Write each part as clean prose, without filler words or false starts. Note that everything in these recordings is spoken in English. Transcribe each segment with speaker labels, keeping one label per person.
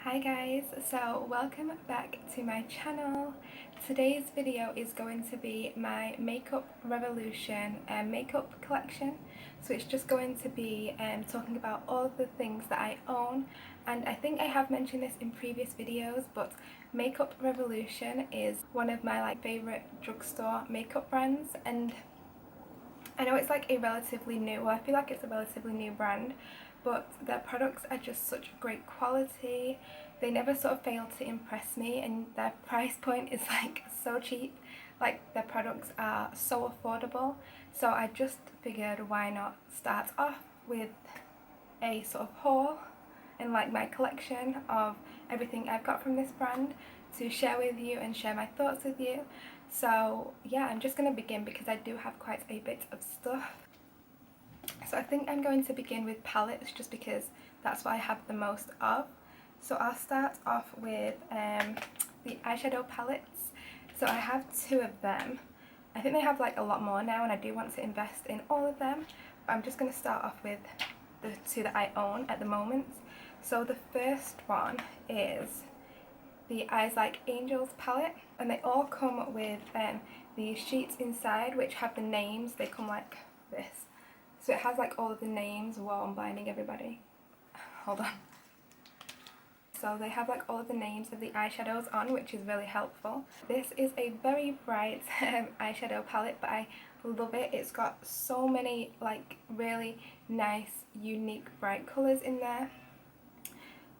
Speaker 1: Hi guys, so welcome back to my channel. Today's video is going to be my Makeup Revolution makeup collection. So it's just going to be talking about all of the things that I own, and I think I have mentioned this in previous videos, but Makeup Revolution is one of my favourite drugstore makeup brands, and I know it's I feel like it's a relatively new brand, but their products are just such great quality. They never sort of fail to impress me, and their price point is so cheap. Their products are so affordable, so I just figured why not start off with a sort of haul and my collection of everything I've got from this brand to share with you and share my thoughts with you. So yeah, I'm just going to begin because I do have quite a bit of stuff. So I think I'm going to begin with palettes just because that's what I have the most of. So I'll start off with the eyeshadow palettes. So I have two of them. I think they have a lot more now, and I do want to invest in all of them, but I'm just going to start off with the two that I own at the moment. So the first one is the Eyes Like Angels palette, and they all come with these sheets inside which have the names. They come like this. So it has all of the names. Whoa, I'm blinding everybody. Hold on. So they have all of the names of the eyeshadows on, which is really helpful. This is a very bright eyeshadow palette, but I love it. It's got so many really nice, unique, bright colours in there.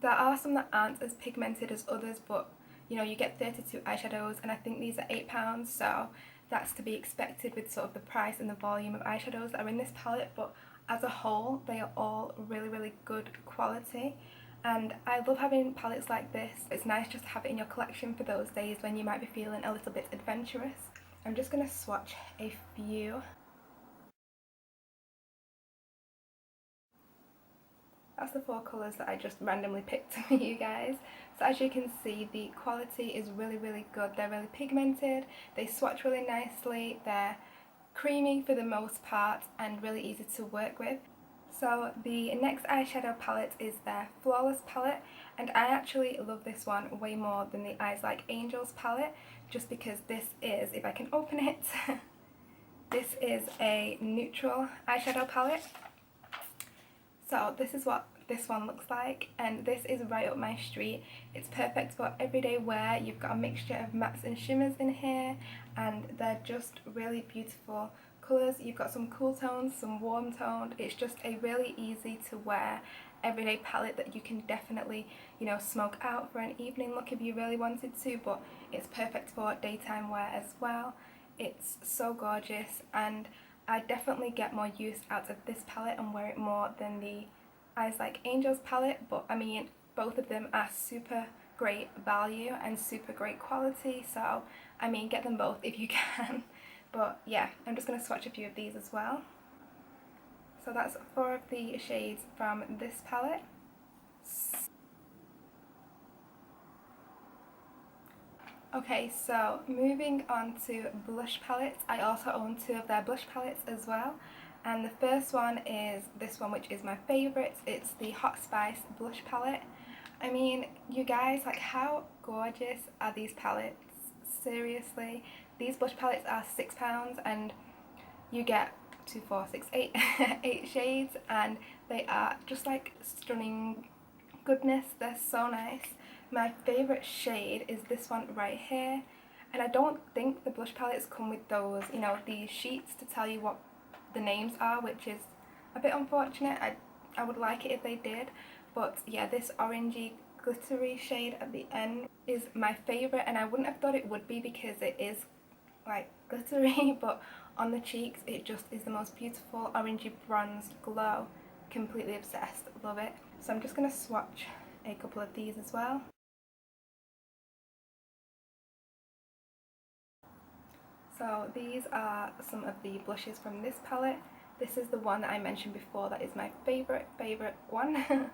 Speaker 1: There are some that aren't as pigmented as others, but you get 32 eyeshadows, and I think these are £8, so that's to be expected with sort of the price and the volume of eyeshadows that are in this palette. But as a whole, they are all really good quality, and I love having palettes like this. It's nice just to have it in your collection for those days when you might be feeling a little bit adventurous. I'm just going to swatch a few. That's the four colours that I just randomly picked for you guys. So as you can see, the quality is really good. They're really pigmented, they swatch really nicely, they're creamy for the most part, and really easy to work with. So the next eyeshadow palette is their Flawless palette, and I actually love this one way more than the Eyes Like Angels palette, just because this is, if I can open it, this is a neutral eyeshadow palette. So this is what this one looks like, and this is right up my street. It's perfect for everyday wear. You've got a mixture of mattes and shimmers in here, and they're just really beautiful colours. You've got some cool tones, some warm toned. It's just a really easy to wear everyday palette that you can definitely, smoke out for an evening look if you really wanted to, but it's perfect for daytime wear as well. It's so gorgeous, and I definitely get more use out of this palette and wear it more than the Eyes Like Angels palette, but I mean, both of them are super great value and super great quality, so I mean, get them both if you can. But yeah, I'm just going to swatch a few of these as well. So that's 4 of the shades from this palette. Okay, so moving on to blush palettes. I also own 2 of their blush palettes as well, and the first one is this one, which is my favourite. It's the Hot Spice blush palette. I mean, you guys, how gorgeous are these palettes? Seriously, these blush palettes are £6, and you get 2, 4, 6, 8, 8 shades, and they are just stunning goodness. They're so nice. My favourite shade is this one right here, and I don't think the blush palettes come with those, these sheets to tell you what the names are, which is a bit unfortunate. I would like it if they did, but yeah, this orangey glittery shade at the end is my favourite, and I wouldn't have thought it would be because it is glittery, but on the cheeks it just is the most beautiful orangey bronze glow. Completely obsessed, love it. So I'm just going to swatch a couple of these as well. So these are some of the blushes from this palette. This is the one that I mentioned before that is my favourite one.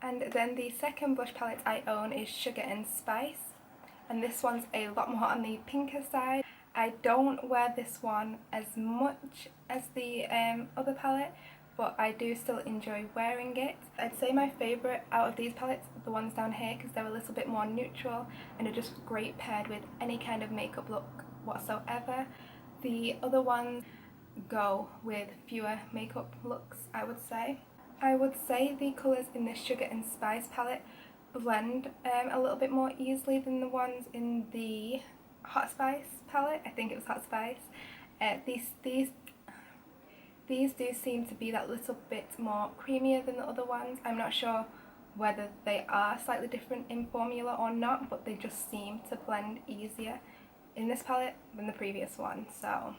Speaker 1: And then the second blush palette I own is Sugar and Spice, and this one's a lot more on the pinker side. I don't wear this one as much as the other palette, but I do still enjoy wearing it. I'd say my favourite out of these palettes are the ones down here because they're a little bit more neutral and are just great paired with any kind of makeup look whatsoever. The other ones go with fewer makeup looks, I would say. I would say the colours in this Sugar and Spice palette blend a little bit more easily than the ones in the Hot Spice palette. I think it was Hot Spice. These do seem to be that little bit more creamier than the other ones. I'm not sure whether they are slightly different in formula or not, but they just seem to blend easier in this palette than the previous one, so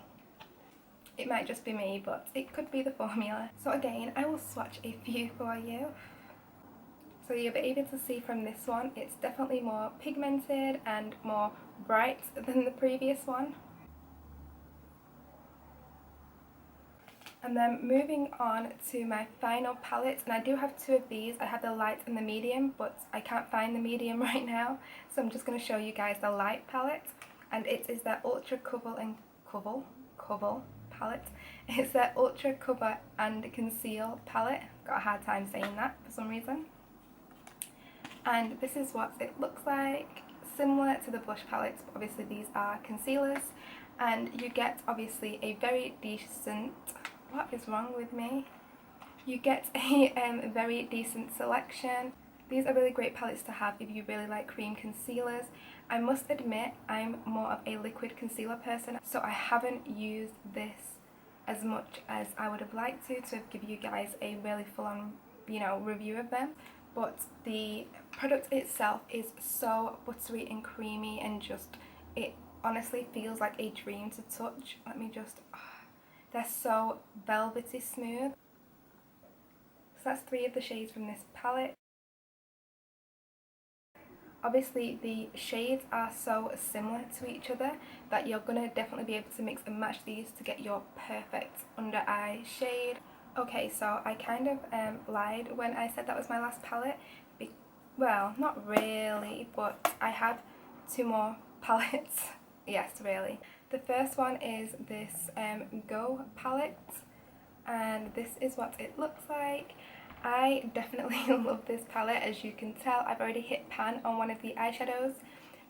Speaker 1: it might just be me, but it could be the formula. So again, I will swatch a few for you. So you'll be able to see from this one, it's definitely more pigmented and more bright than the previous one. And then moving on to my final palettes, and I do have two of these. I have the light and the medium, but I can't find the medium right now, so I'm just going to show you guys the light palette, and it is their Ultra Cover and Cover palette. It's their Ultra Cover and Conceal palette. Got a hard time saying that for some reason. And this is what it looks like, similar to the blush palettes, but obviously these are concealers, and you get obviously a very decent, what is wrong with me? You get a very decent selection. These are really great palettes to have if you really like cream concealers. I must admit I'm more of a liquid concealer person, so I haven't used this as much as I would have liked to give you guys a really full-on, review of them. But the product itself is so buttery and creamy, and just, it honestly feels like a dream to touch. Let me just, they're so velvety smooth. So that's 3 of the shades from this palette. Obviously the shades are so similar to each other that you're going to definitely be able to mix and match these to get your perfect under eye shade. Okay, so I kind of lied when I said that was my last palette. Well, not really, but I have 2 more palettes. Yes, really. The first one is this Go palette, and this is what it looks like. I definitely love this palette. As you can tell, I've already hit pan on one of the eyeshadows,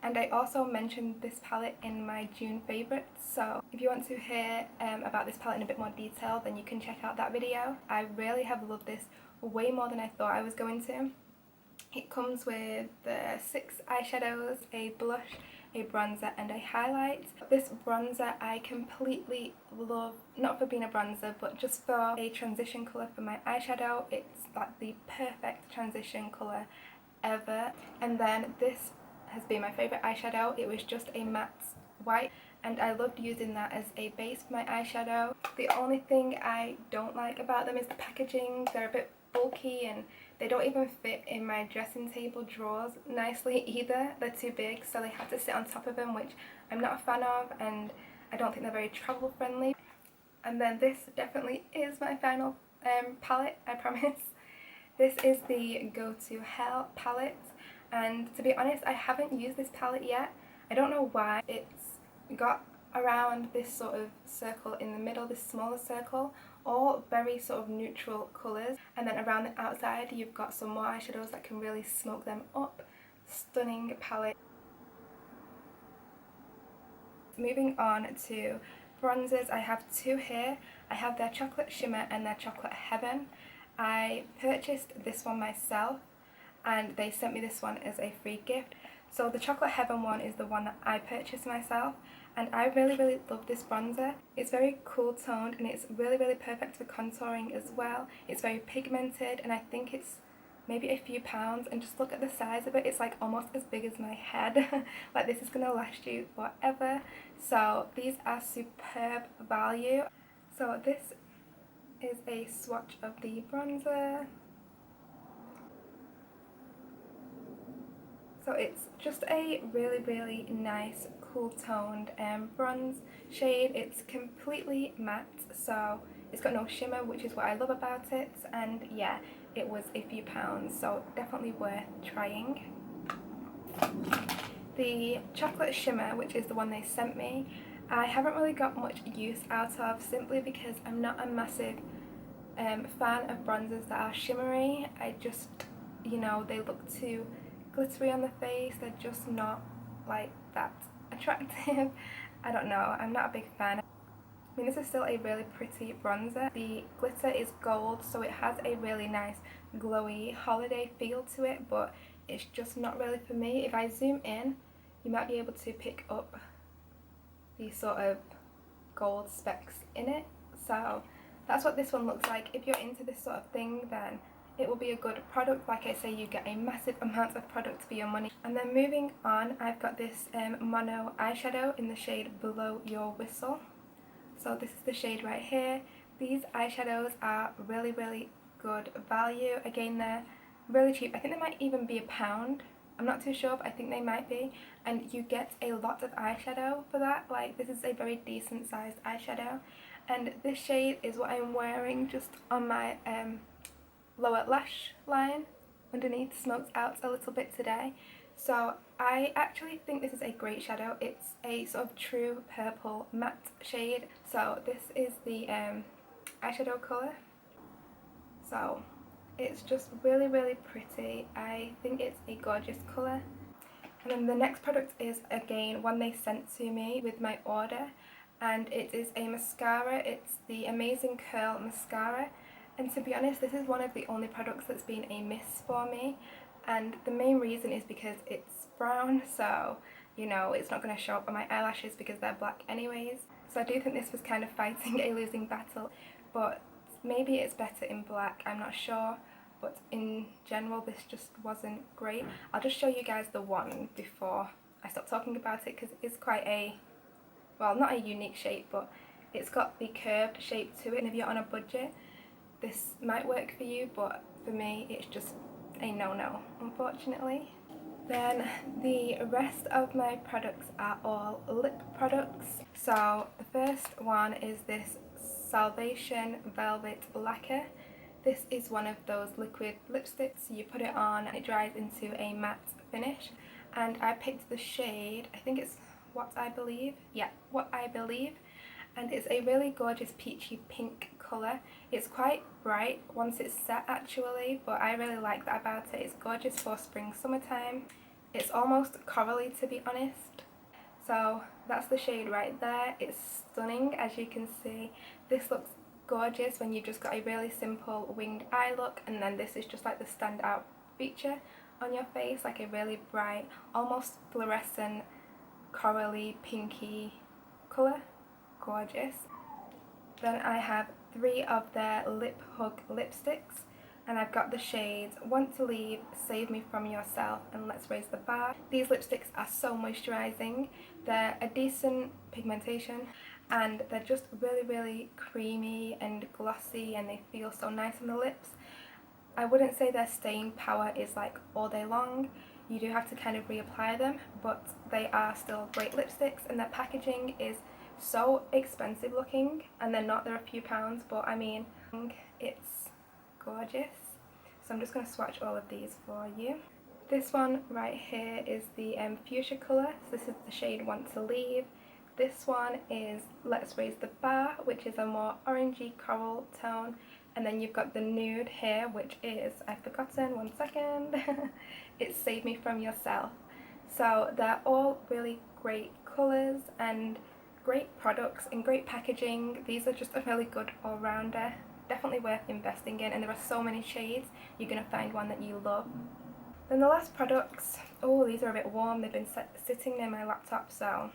Speaker 1: and I also mentioned this palette in my June favourites, so if you want to hear about this palette in a bit more detail, then you can check out that video. I really have loved this way more than I thought I was going to. It comes with the 6 eyeshadows, a blush, a bronzer and a highlight. This bronzer I completely love, not for being a bronzer, but just for a transition colour for my eyeshadow. It's like the perfect transition colour ever. And then this has been my favourite eyeshadow. It was just a matte white, and I loved using that as a base for my eyeshadow. The only thing I don't like about them is the packaging. They're a bit bulky, and they don't even fit in my dressing table drawers nicely either. They're too big, so they have to sit on top of them, which I'm not a fan of, and I don't think they're very travel friendly. And then this definitely is my final palette, I promise. This is the Go to Hell palette, and to be honest, I haven't used this palette yet. I don't know why. It's got around this sort of circle in the middle, this smaller circle, all very sort of neutral colours, and then around the outside you've got some more eyeshadows that can really smoke them up. Stunning palette. Moving on to bronzers, I have 2 here. I have their Chocolate Shimmer and their Chocolate Heaven. I purchased this one myself, and they sent me this one as a free gift. So the Chocolate Heaven one is the one that I purchased myself, and I really love this bronzer. It's very cool toned, and it's really perfect for contouring as well. It's very pigmented, and I think it's maybe a few pounds, and just look at the size of it. It's like almost as big as my head. Like, this is gonna last you forever. So these are superb value. So this is a swatch of the bronzer. So it's just a really nice cool toned bronze shade. It's completely matte, so it's got no shimmer, which is what I love about it. And yeah, it was a few pounds, so definitely worth trying. The Chocolate Shimmer, which is the one they sent me, I haven't really got much use out of, simply because I'm not a massive fan of bronzers that are shimmery. I just, you know, they look too glittery on the face. They're just not like that attractive. I don't know, I'm not a big fan. I mean, this is still a really pretty bronzer. The glitter is gold, so it has a really nice glowy holiday feel to it, but it's just not really for me. If I zoom in, you might be able to pick up these sort of gold specks in it. So that's what this one looks like. If you're into this sort of thing, then it will be a good product. Like I say, you get a massive amount of product for your money. And then moving on, I've got this mono eyeshadow in the shade Below Your Whistle. So this is the shade right here. These eyeshadows are really, really good value. Again, they're really cheap. I think they might even be £1. I'm not too sure, but I think they might be. And you get a lot of eyeshadow for that. Like, this is a very decent sized eyeshadow. And this shade is what I'm wearing just on my lower lash line underneath. Smoked out a little bit today. So I actually think this is a great shadow. It's a sort of true purple matte shade. So this is the eyeshadow colour. So it's just really, really pretty. I think it's a gorgeous colour. And then the next product is, again, one they sent to me with my order. And it is a mascara. It's the Amazing Curl Mascara. And to be honest, this is one of the only products that's been a miss for me. And the main reason is because it's brown, so, you know, it's not going to show up on my eyelashes because they're black anyways. So I do think this was kind of fighting a losing battle, but maybe it's better in black, I'm not sure. But in general, this just wasn't great. I'll just show you guys the one before I stop talking about it, because it's quite a, well, not a unique shape, but it's got the curved shape to it. And if you're on a budget, this might work for you, but for me, it's just a no-no, unfortunately. Then the rest of my products are all lip products. So the first one is this Salvation Velvet Lacquer. This is one of those liquid lipsticks. You put it on and it dries into a matte finish. And I picked the shade, I think it's What I Believe. Yeah, What I Believe. And it's a really gorgeous peachy pink colour. It's quite bright once it's set actually, but I really like that about it. It's gorgeous for spring, summertime. It's almost corally, to be honest. So that's the shade right there. It's stunning, as you can see. This looks gorgeous when you've just got a really simple winged eye look, and then this is just like the standout feature on your face, like a really bright, almost fluorescent, corally, pinky colour. Gorgeous. Then I have 3 of their Lip Hug lipsticks, and I've got the shades Want to Leave, Save Me From Yourself, and Let's Raise the Bar. These lipsticks are so moisturising. They're a decent pigmentation, and they're just really, really creamy and glossy, and they feel so nice on the lips. I wouldn't say their staying power is like all day long. You do have to kind of reapply them, but they are still great lipsticks, and their packaging is so expensive looking, and they're not, they're a few pounds, but I mean, it's gorgeous. So I'm just going to swatch all of these for you. This one right here is the fuchsia colour, so this is the shade Want to Leave. This one is Let's Raise the Bar, which is a more orangey coral tone, and then you've got the nude here, which is, I've forgotten, one second, it's Save Me From Yourself. So they're all really great colours and great products and great packaging. These are just a really good all-rounder, definitely worth investing in, and there are so many shades, you're going to find one that you love. Then the last products, oh, these are a bit warm, they've been sitting near my laptop, so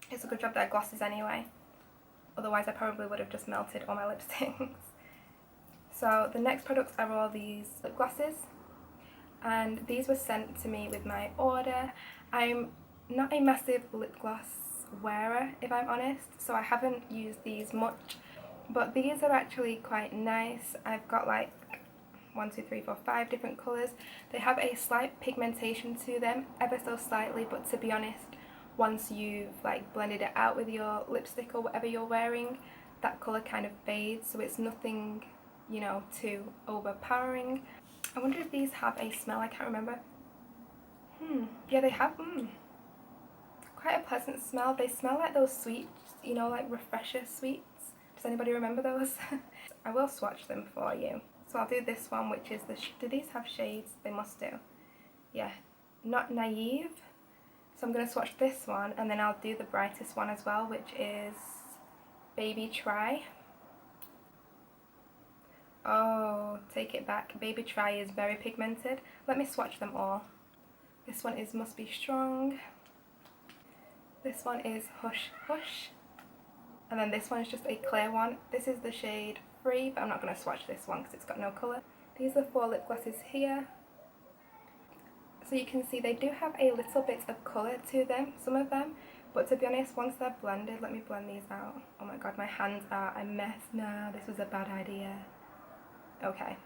Speaker 1: it's a good job they're glosses anyway, otherwise I probably would have just melted all my lipsticks. So the next products are all these lip glosses, and these were sent to me with my order. I'm not a massive lip gloss wearer, if I'm honest, so I haven't used these much, but these are actually quite nice. I've got like 5 different colours. They have a slight pigmentation to them, ever so slightly, but to be honest, once you've like blended it out with your lipstick or whatever you're wearing, that colour kind of fades, so it's nothing, you know, too overpowering. I wonder if these have a smell, I can't remember. Yeah, they have quite a pleasant smell. They smell like those sweets, you know, like refresher sweets. Does anybody remember those? I will swatch them for you. So I'll do this one, which is do these have shades? They must do. Yeah, Not Naive. So I'm going to swatch this one, and then I'll do the brightest one as well, which is Baby Try. Oh, take it back. Baby Try is very pigmented. Let me swatch them all. This one is Must Be Strong. This one is Hush Hush. And then this one is just a clear one. This is the shade Free, but I'm not going to swatch this one because it's got no colour. These are 4 lip glosses here. So you can see they do have a little bit of colour to them, some of them. But to be honest, once they're blended, let me blend these out. Oh my god, my hands are a mess now. This was a bad idea. Okay.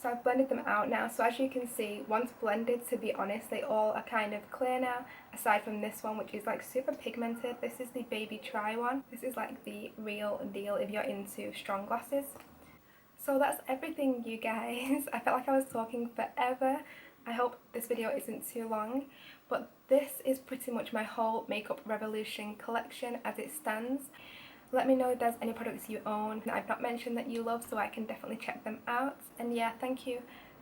Speaker 1: So I've blended them out now. So as you can see, once blended, to be honest, they all are kind of clear now. Aside from this one, which is like super pigmented. This is the Baby Try one. This is like the real deal if you're into strong glosses. So that's everything, you guys. I felt like I was talking forever. I hope this video isn't too long, but this is pretty much my whole Makeup Revolution collection as it stands. Let me know if there's any products you own that I've not mentioned that you love, so I can definitely check them out. And yeah, thank you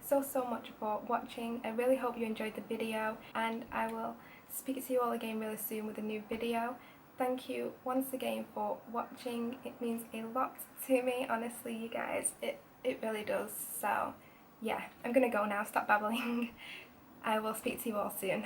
Speaker 1: so much for watching. I really hope you enjoyed the video, and I will speak to you all again really soon with a new video. Thank you once again for watching. It means a lot to me, honestly, you guys. It really does. So yeah, I'm gonna go now, stop babbling. I will speak to you all soon.